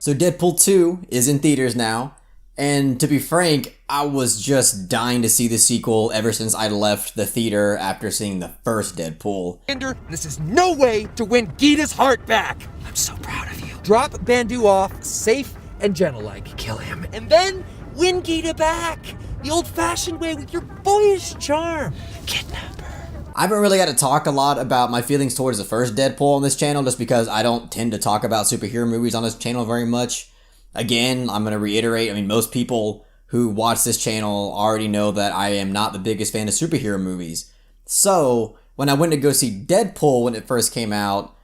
So Deadpool 2 is in theaters now, and to be frank, I was just dying to see the sequel ever since I left the theater after seeing the first Deadpool. This is no way to win Gita's heart back. I'm so proud of you. Drop Bandu off, safe and gentle-like. Kill him, and then win Gita back. The old-fashioned way with your boyish charm. Kidnap her. I haven't really got to talk a lot about my feelings towards the first Deadpool on this channel just because I don't tend to talk about superhero movies on this channel very much. Again, I'm going to reiterate, I mean, most people who watch this channel already know that I am not the biggest fan of superhero movies. So, when I went to go see Deadpool when it first came out,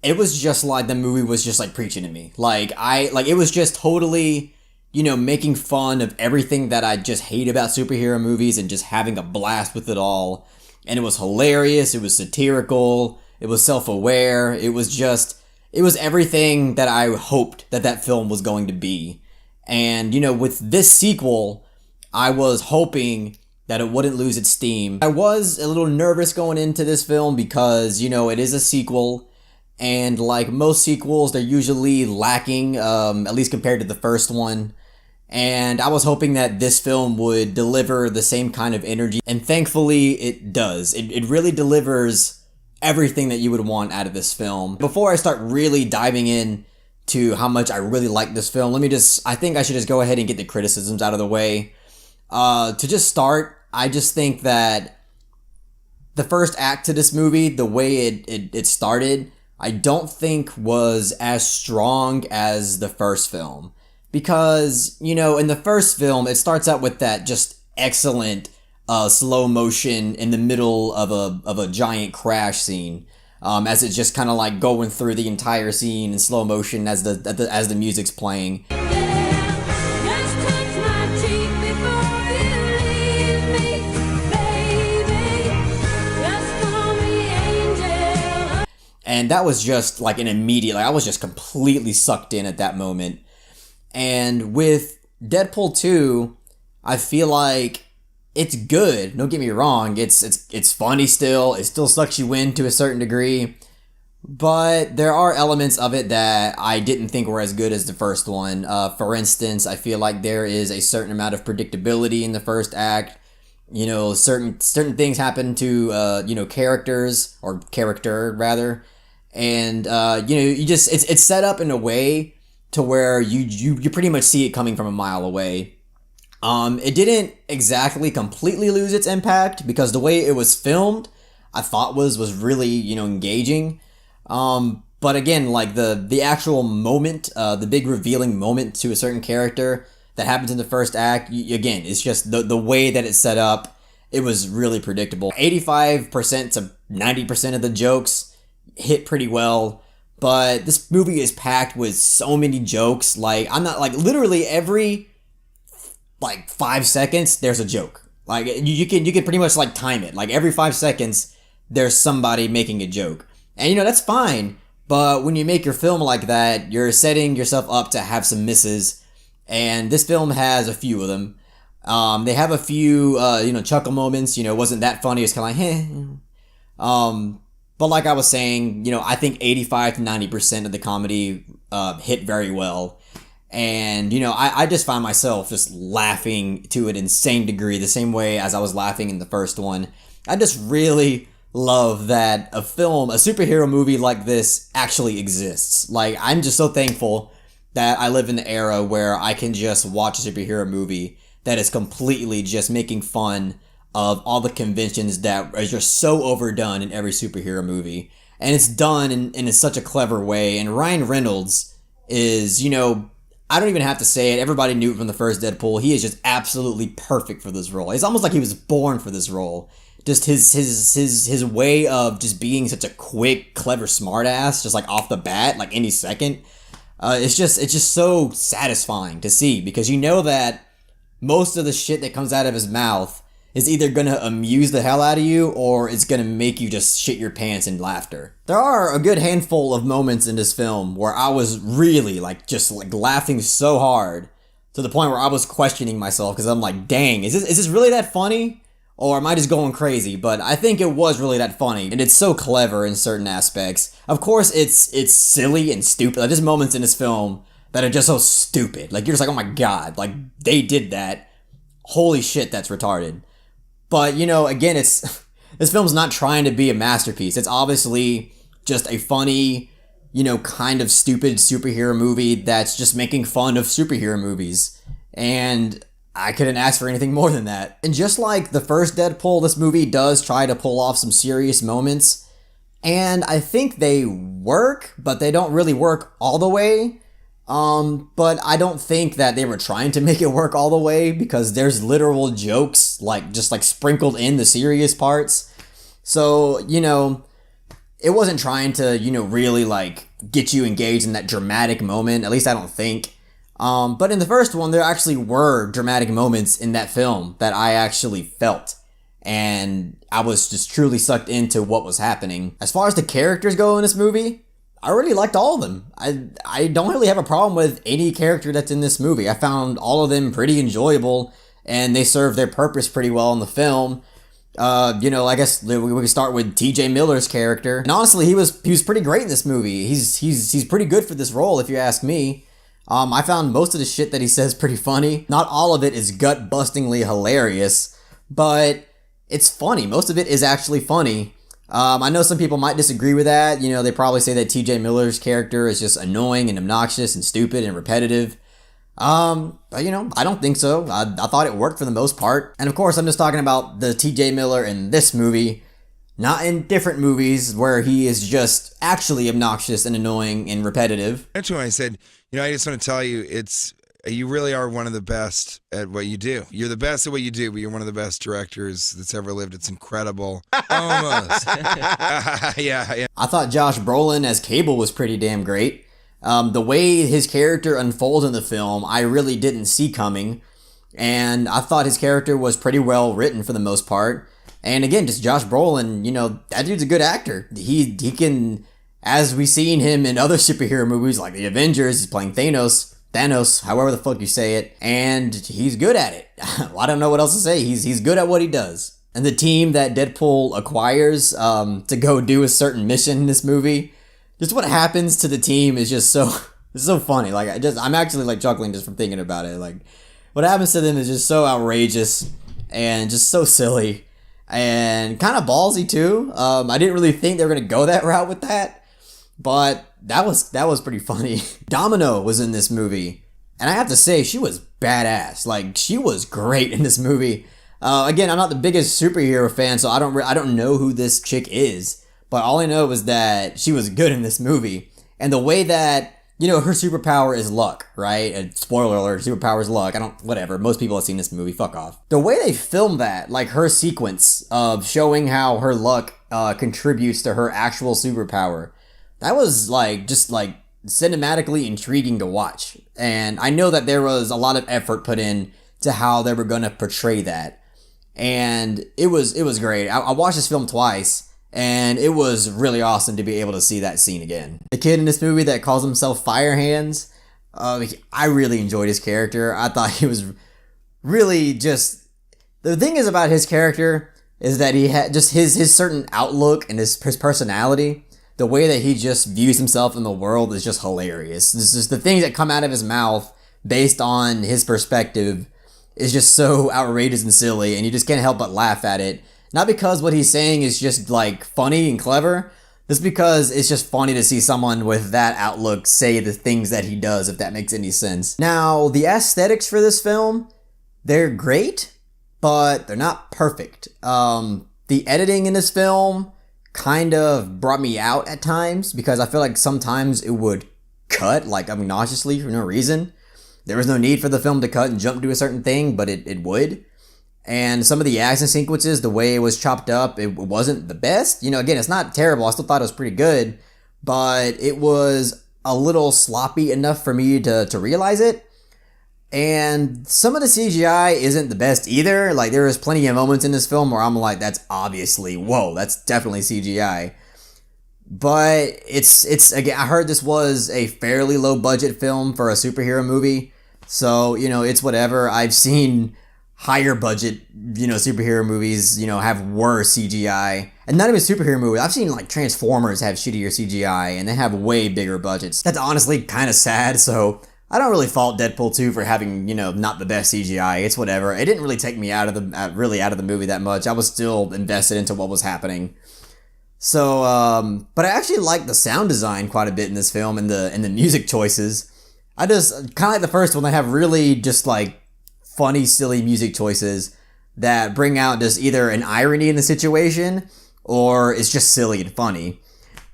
it was just like the movie was just like preaching to me. It was just totally, making fun of everything that I just hate about superhero movies and just having a blast with it all. And it was hilarious, it was satirical, it was self-aware, it was everything that I hoped that film was going to be. And, with this sequel, I was hoping that it wouldn't lose its steam. I was a little nervous going into this film because, it is a sequel. And like most sequels, they're usually lacking, at least compared to the first one. And I was hoping that this film would deliver the same kind of energy. And thankfully, it does. It really delivers everything that you would want out of this film. Before I start really diving in to how much I really like this film, I think I should just go ahead and get the criticisms out of the way. To just start, I just think that the first act to this movie, the way it started, I don't think was as strong as the first film. Because, in the first film, it starts out with that just excellent slow motion in the middle of a giant crash scene, as it's just kind of like going through the entire scene in slow motion as the music's playing. And that was just like an immediate, I was just completely sucked in at that moment. And with Deadpool 2, I feel like it's good. Don't get me wrong. It's funny still. It still sucks you in to a certain degree. But there are elements of it that I didn't think were as good as the first one. For instance, I feel like there is a certain amount of predictability in the first act. Certain things happen to, characters, or character rather. And, it's set up in a way to where you pretty much see it coming from a mile away. It didn't exactly completely lose its impact because the way it was filmed, I thought was really, engaging. But again, like the actual moment, the big revealing moment to a certain character that happens in the first act, again, it's just the way that it's set up, it was really predictable. 85% to 90% of the jokes hit pretty well. But this movie is packed with so many jokes. Literally every 5 seconds there's a joke. You can pretty much time it. Every 5 seconds there's somebody making a joke. And that's fine, but when you make your film like that, you're setting yourself up to have some misses. And this film has a few of them. They have a few chuckle moments, wasn't that funny, it's kind of like but like I was saying, I think 85 to 90% of the comedy hit very well. And, I just find myself just laughing to an insane degree, the same way as I was laughing in the first one. I just really love that a superhero movie like this actually exists. I'm just so thankful that I live in the era where I can just watch a superhero movie that is completely just making fun of all the conventions that are just so overdone in every superhero movie. And it's done in such a clever way. And Ryan Reynolds is, I don't even have to say it. Everybody knew it from the first Deadpool. He is just absolutely perfect for this role. It's almost like he was born for this role. Just his way of just being such a quick, clever smartass, just off the bat, any second. It's just so satisfying to see because that most of the shit that comes out of his mouth is either gonna amuse the hell out of you or it's gonna make you just shit your pants in laughter. There are a good handful of moments in this film where I was really laughing so hard to the point where I was questioning myself because I'm like, dang, is this really that funny? Or am I just going crazy? But I think it was really that funny, and it's so clever in certain aspects. Of course, it's silly and stupid. There's moments in this film that are just so stupid. Like, you're just like, oh my god, like, they did that. Holy shit, that's retarded. But, you know, again, this film's not trying to be a masterpiece. It's obviously just a funny, you know, kind of stupid superhero movie that's just making fun of superhero movies. And I couldn't ask for anything more than that. And just like the first Deadpool, this movie does try to pull off some serious moments. And I think they work, but they don't really work all the way. But I don't think that they were trying to make it work all the way, because there's literal jokes, like, just like sprinkled in the serious parts. So, you know, it wasn't trying to, you know, really like get you engaged in that dramatic moment. At least I don't think. But in the first one, there actually were dramatic moments in that film that I actually felt. And I was just truly sucked into what was happening. As far as the characters go in this movie, I really liked all of them. I don't really have a problem with any character that's in this movie. I found all of them pretty enjoyable, and they serve their purpose pretty well in the film. You know, I guess we can start with T.J. Miller's character. And honestly, he was pretty great in this movie. He's pretty good for this role, if you ask me. I found most of the shit that he says pretty funny. Not all of it is gut-bustingly hilarious, but it's funny. Most of it is actually funny. I know some people might disagree with that. You know, they probably say that T.J. Miller's character is just annoying and obnoxious and stupid and repetitive. But you know, I don't think so. I thought it worked for the most part. And of course, I'm just talking about the T.J. Miller in this movie, not in different movies where he is just actually obnoxious and annoying and repetitive. That's when I said, you know, I just want to tell you, you really are one of the best at what you do. You're the best at what you do, but you're one of the best directors that's ever lived. It's incredible. Almost. Yeah. I thought Josh Brolin as Cable was pretty damn great. The way his character unfolds in the film, I really didn't see coming. And I thought his character was pretty well written for the most part. And again, just Josh Brolin, you know, that dude's a good actor. He can, as we've seen him in other superhero movies like The Avengers, he's playing Thanos, however the fuck you say it, and he's good at it. I don't know what else to say. He's good at what he does. And the team that Deadpool acquires to go do a certain mission in this movie, just what happens to the team is just it's so funny. Like, I'm actually like chuckling just from thinking about it. Like, what happens to them is just so outrageous and just so silly and kind of ballsy too. I didn't really think they were gonna go that route with that, but that was pretty funny. Domino was in this movie, and I have to say, she was badass. Like, she was great in this movie. Again, I'm not the biggest superhero fan, so I don't know who this chick is, but all I know is that she was good in this movie. And the way that, you know, her superpower is luck, right? And spoiler alert, superpower is luck. Whatever. Most people have seen this movie. Fuck off. The way they filmed that, like her sequence of showing how her luck contributes to her actual superpower, that was like just like cinematically intriguing to watch. And I know that there was a lot of effort put in to how they were going to portray that. And it was great. I watched this film twice, and it was really awesome to be able to see that scene again. The kid in this movie that calls himself Fire Hands, I really enjoyed his character. I thought he was really just... The thing is about his character is that he had just his certain outlook and his personality. The way that he just views himself in the world is just hilarious. This is the things that come out of his mouth based on his perspective is just so outrageous and silly, and you just can't help but laugh at it. Not because what he's saying is just like funny and clever, just because it's just funny to see someone with that outlook say the things that he does, if that makes any sense. Now, the aesthetics for this film, they're great, but they're not perfect. The editing in this film kind of brought me out at times, because I feel like sometimes it would cut like obnoxiously for no reason. There was no need for the film to cut and jump to a certain thing, but it would. And some of the action sequences, the way it was chopped up, it wasn't the best. You know, again, it's not terrible. I still thought it was pretty good, but it was a little sloppy enough for me to realize it. And some of the CGI isn't the best either. Like, there was plenty of moments in this film where I'm like, that's obviously, whoa, that's definitely CGI. But it's again, I heard this was a fairly low budget film for a superhero movie. So, you know, it's whatever. I've seen higher budget, you know, superhero movies, you know, have worse CGI. And not even superhero movies. I've seen like Transformers have shittier CGI and they have way bigger budgets. That's honestly kind of sad. So I don't really fault Deadpool 2 for having, not the best CGI. It's whatever. It didn't really take me out of the movie that much. I was still invested into what was happening. So, but I actually like the sound design quite a bit in this film and the music choices. I just kind of like the first one. They have really just like funny, silly music choices that bring out just either an irony in the situation or it's just silly and funny.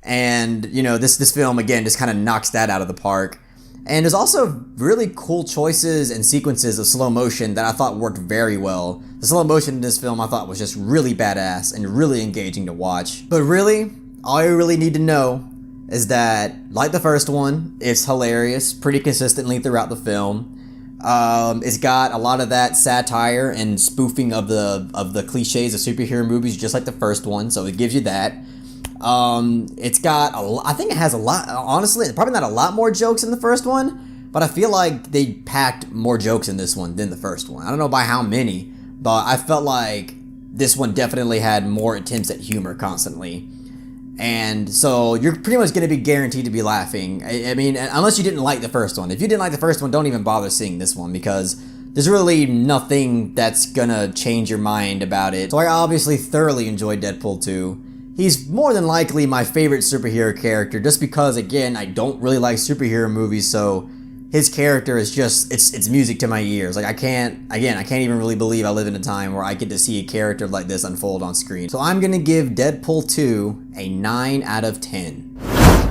And, this film again just kind of knocks that out of the park. And there's also really cool choices and sequences of slow motion that I thought worked very well. The slow motion in this film I thought was just really badass and really engaging to watch. But really, all you really need to know is that, like the first one, it's hilarious pretty consistently throughout the film. It's got a lot of that satire and spoofing of the cliches of superhero movies just like the first one, so it gives you that. It's got I think it has a lot, honestly, probably not a lot more jokes in the first one, but I feel like they packed more jokes in this one than the first one. I don't know by how many, but I felt like this one definitely had more attempts at humor constantly. And so you're pretty much going to be guaranteed to be laughing. I mean, unless you didn't like the first one. If you didn't like the first one, don't even bother seeing this one because there's really nothing that's gonna change your mind about it. So I obviously thoroughly enjoyed Deadpool 2. He's more than likely my favorite superhero character just because, again, I don't really like superhero movies, so his character is just, it's music to my ears. Like, I can't even really believe I live in a time where I get to see a character like this unfold on screen. So I'm gonna give Deadpool 2 a 9 out of 10.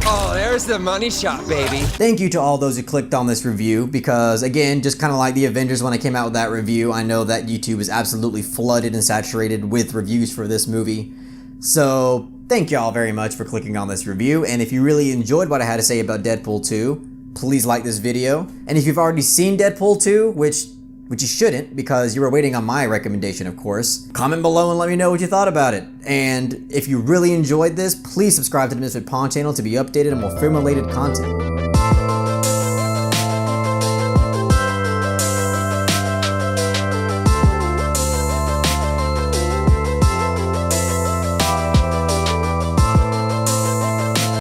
Oh, there's the money shot, baby. Thank you to all those who clicked on this review because, again, just kind of like the Avengers when I came out with that review, I know that YouTube is absolutely flooded and saturated with reviews for this movie. So, thank you all very much for clicking on this review, and if you really enjoyed what I had to say about Deadpool 2, please like this video. And if you've already seen Deadpool 2, which you shouldn't because you were waiting on my recommendation, of course, comment below and let me know what you thought about it. And if you really enjoyed this, please subscribe to the Misfit Pawn channel to be updated on more film-related content.